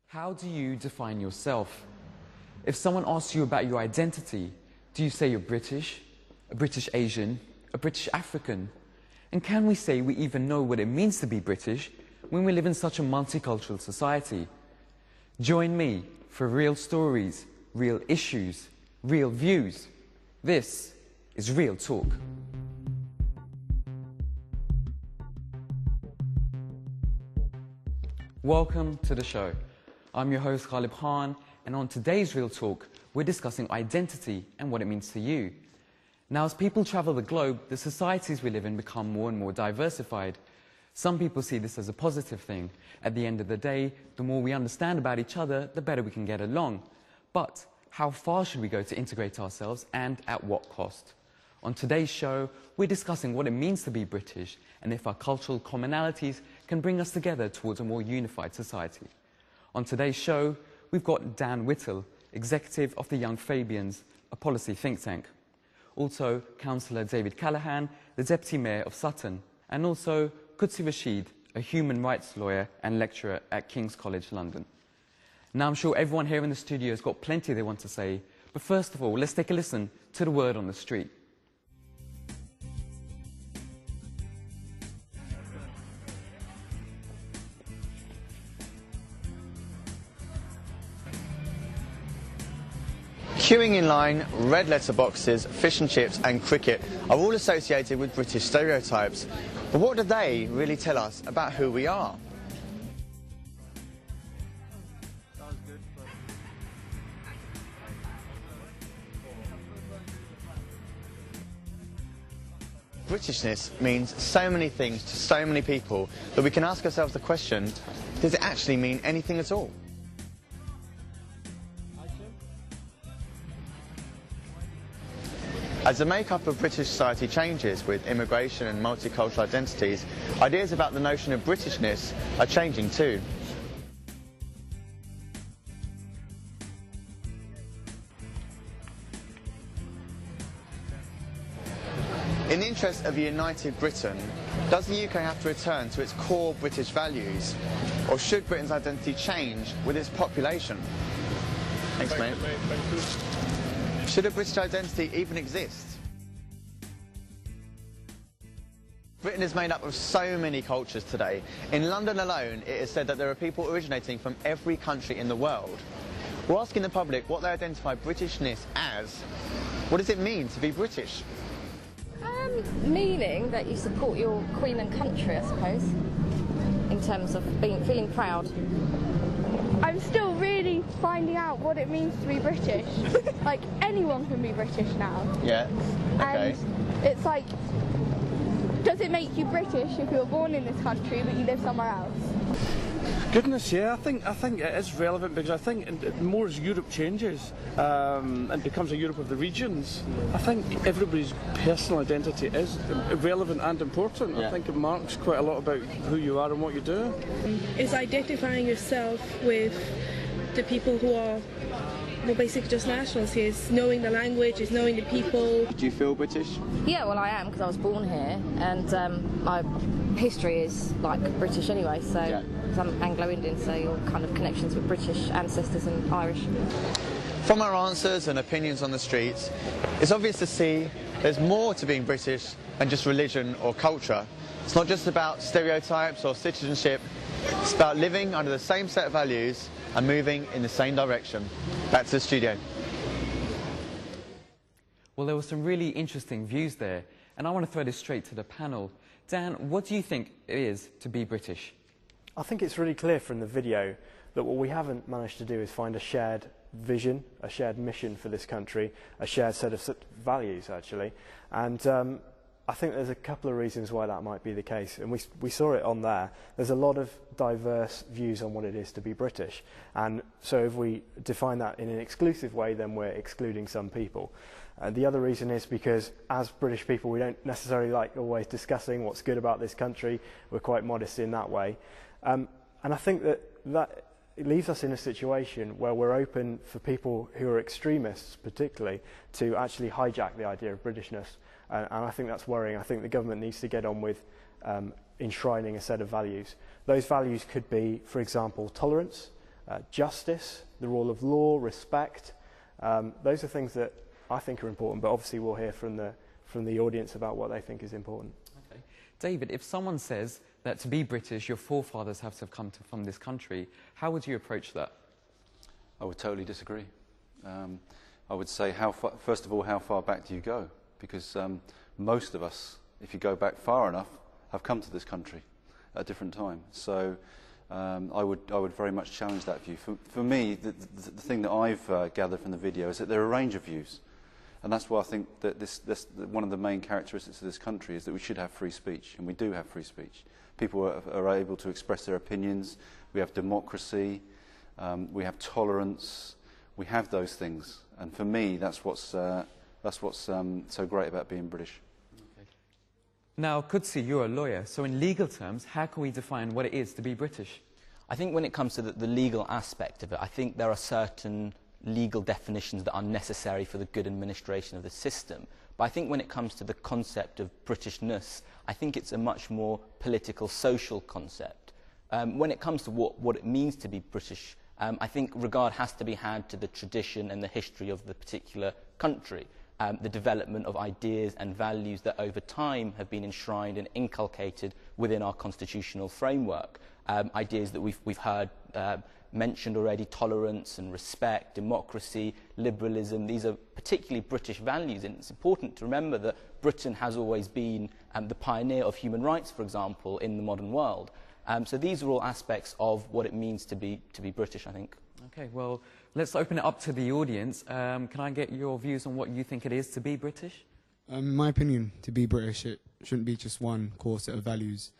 How do you define yourself? If someone asks you about your identity, do you say you're British, a British Asian, a British African? And can we say we even know what it means to be British when we live in such a multicultural society? Join me for real stories, real issues, real views. This is Real Talk. Welcome to the show. I'm your host Ghalib Khan, and on today's Real Talk, we're discussing identity and what it means to you. Now, as people travel the globe, the societies we live in become more and more diversified. Some people see this as a positive thing. At the end of the day, the more we understand about each other, the better we can get along. But how far should we go to integrate ourselves, and at what cost? On today's show, we're discussing what it means to be British and if our cultural commonalities can bring us together towards a more unified society. On today's show, we've got Dan Whittle, Executive of the Young Fabians, a policy think tank. Also, Councillor David Callaghan, the Deputy Mayor of Sutton, and also Qudsi Rashid, a human rights lawyer and lecturer at King's College London. Now, I'm sure everyone here in the studio has got plenty they want to say, but first of all, let's take a listen to the word on the street. Queuing in line, red letter boxes, fish and chips and cricket are all associated with British stereotypes. But what do they really tell us about who we are? Britishness means so many things to so many people that we can ask ourselves the question, does it actually mean anything at all? As the makeup of British society changes with immigration and multicultural identities, ideas about the notion of Britishness are changing too. In the interest of a united Britain, does the UK have to return to its core British values, or should Britain's identity change with its population? Thanks, mate. Thank you. Should a British identity even exist? Britain is made up of so many cultures today. In London alone, it is said that there are people originating from every country in the world. We're asking the public what they identify Britishness as. What does it mean to be British? Meaning that you support your queen and country, I suppose, in terms of feeling proud. I'm still really finding out what it means to be British. Like, anyone can be British now. Yeah, okay. And it's like, does it make you British if you were born in this country but you live somewhere else? Goodness, yeah, I think it is relevant because I think more as Europe changes and becomes a Europe of the regions, I think everybody's personal identity is relevant and important. Yeah. I think it marks quite a lot about who you are and what you do. Is identifying yourself with the people who are, well, basically just nationals. Is knowing the language, is knowing the people. Do you feel British? Yeah, well, I am, because I was born here, and my history is like British anyway, so Yeah. I'm Anglo-Indian, so your kind of connections with British ancestors and Irish. From our answers and opinions on the streets, it's obvious to see there's more to being British than just religion or culture. It's not just about stereotypes or citizenship, it's about living under the same set of values and moving in the same direction. Back to the studio. Well, there were some really interesting views there, and I want to throw this straight to the panel. Dan, what do you think it is to be British? I think it's really clear from the video that what we haven't managed to do is find a shared vision, a shared mission for this country, a shared set of values, actually. And I think there's a couple of reasons why that might be the case, and we saw it on there. There's a lot of diverse views on what it is to be British, and so if we define that in an exclusive way, then we're excluding some people. The other reason is because as British people, we don't necessarily like always discussing what's good about this country. We're quite modest in that way. And I think that it leaves us in a situation where we're open for people who are extremists, particularly, to actually hijack the idea of Britishness. And I think that's worrying. I think the government needs to get on with enshrining a set of values. Those values could be, for example, tolerance, justice, the rule of law, respect. Those are things that I think are important, but obviously we'll hear from the audience about what they think is important. Okay. David, if someone says that to be British, your forefathers have to have come from this country, how would you approach that? I would totally disagree. I would say, first of all, how far back do you go? Because most of us, if you go back far enough, have come to this country at a different time. So I would very much challenge that view. For me, the thing that I've gathered from the video is that there are a range of views. And that's why I think that one of the main characteristics of this country is that we should have free speech, and we do have free speech. People are able to express their opinions. We have democracy. We have tolerance. We have those things. And for me, that's what's so great about being British. Okay. Now, Kudsi, you're a lawyer, so in legal terms, how can we define what it is to be British? I think when it comes to the legal aspect of it, I think there are certain legal definitions that are necessary for the good administration of the system. But I think when it comes to the concept of Britishness, I think it's a much more political, social concept. When it comes to what it means to be British, I think regard has to be had to the tradition and the history of the particular country, the development of ideas and values that over time have been enshrined and inculcated within our constitutional framework. Ideas that we've heard mentioned already: tolerance and respect, democracy, liberalism. These are particularly British values, and it's important to remember that Britain has always been the pioneer of human rights, for example, in the modern world. So these are all aspects of what it means to be British, I think. Okay, well, let's open it up to the audience. Can I get your views on what you think it is to be British? In my opinion, to be British, it shouldn't be just one core set of values.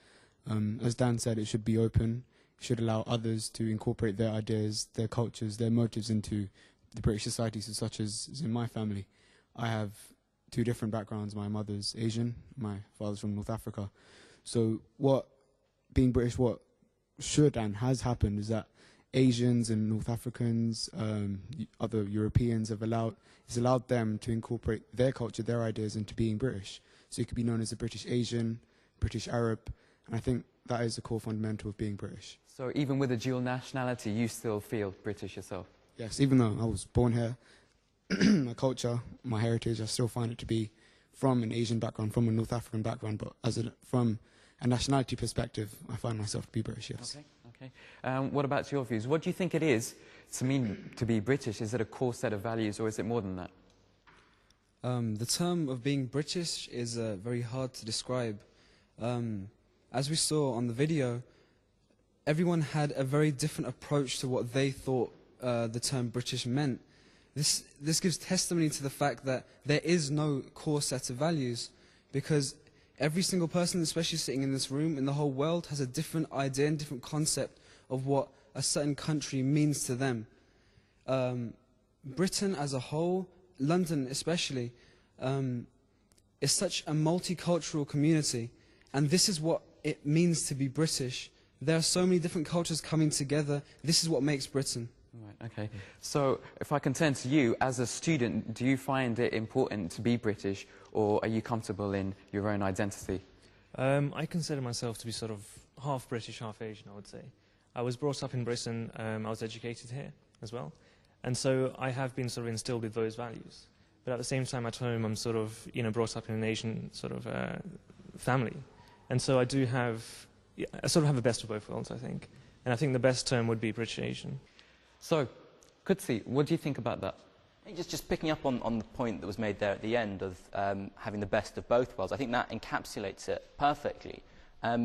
As Dan said, it should be open. It should allow others to incorporate their ideas, their cultures, their motives into the British society, such as in my family. I have two different backgrounds. My mother's Asian, my father's from North Africa. So being British, what should and has happened is that Asians and North Africans, other Europeans it's allowed them to incorporate their culture, their ideas into being British. So you could be known as a British Asian, British Arab, and I think that is the core fundamental of being British. So even with a dual nationality, you still feel British yourself? Yes, even though I was born here, my culture, my heritage, I still find it to be from an Asian background, from a North African background, but from a nationality perspective, I find myself to be British, yes. Okay. What about your views? What do you think it is to be British? Is it a core set of values, or is it more than that? The term of being British is very hard to describe. As we saw on the video, everyone had a very different approach to what they thought the term British meant. This gives testimony to the fact that there is no core set of values, because every single person, especially sitting in this room, in the whole world, has a different idea and different concept of what a certain country means to them. Britain as a whole, London especially, is such a multicultural community, and this is what it means to be British. There are so many different cultures coming together. This is what makes Britain. Right, okay. So if I can turn to you, as a student, do you find it important to be British, or are you comfortable in your own identity? I consider myself to be sort of half British, half Asian, I would say. I was brought up in Britain, I was educated here as well, and so I have been sort of instilled with those values. But at the same time, at home, I'm sort of, brought up in an Asian sort of family. And so I sort of have the best of both worlds, I think. And I think the best term would be British Asian. So, Kudsi, what do you think about that? Just picking up on the point that was made there at the end of having the best of both worlds, I think that encapsulates it perfectly,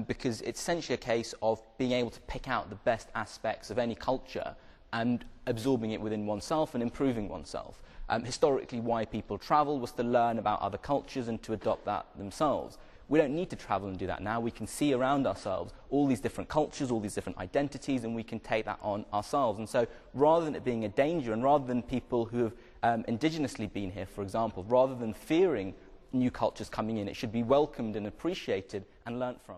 because it's essentially a case of being able to pick out the best aspects of any culture and absorbing it within oneself and improving oneself. Historically, why people travel was to learn about other cultures and to adopt that themselves. We don't need to travel and do that now. We can see around ourselves all these different cultures, all these different identities, and we can take that on ourselves. And so rather than it being a danger, and rather than people who have indigenously been here, for example, rather than fearing new cultures coming in, it should be welcomed and appreciated and learnt from.